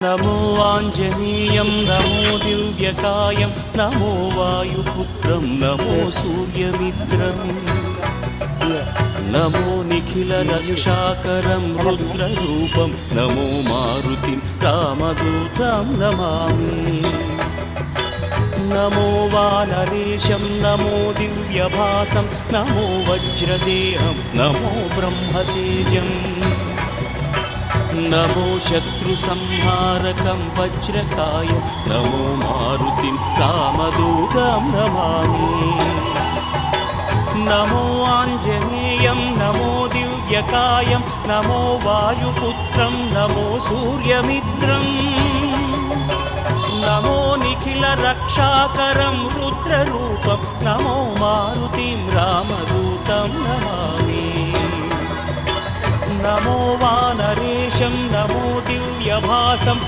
नमो आञ्जनेयं नमो दिव्यकायं नमो वायुपुत्रं नमो सूर्यमित्रम् नमो निखिलरक्षाकरं रुद्ररूपं नमो मारुतिं रामदूतं Namami. नमो वानरेशं नमो दिव्यभासं नमो वज्रदेहं नमो ब्रह्मतेजम् नमो शत्रुसंहारकं वज्रकायं नमो मारुतिं रामदूतं Namami. नमो आञ्जनेयं नमो दिव्यकायं नमो वायुपुत्रं नमो सूर्यमित्रम् नमो निखिलरक्षाकरं रुद्ररूपं नमो मारुतिं रामदूतं Namami. नमो वानरेशं नमो दिव्यभासं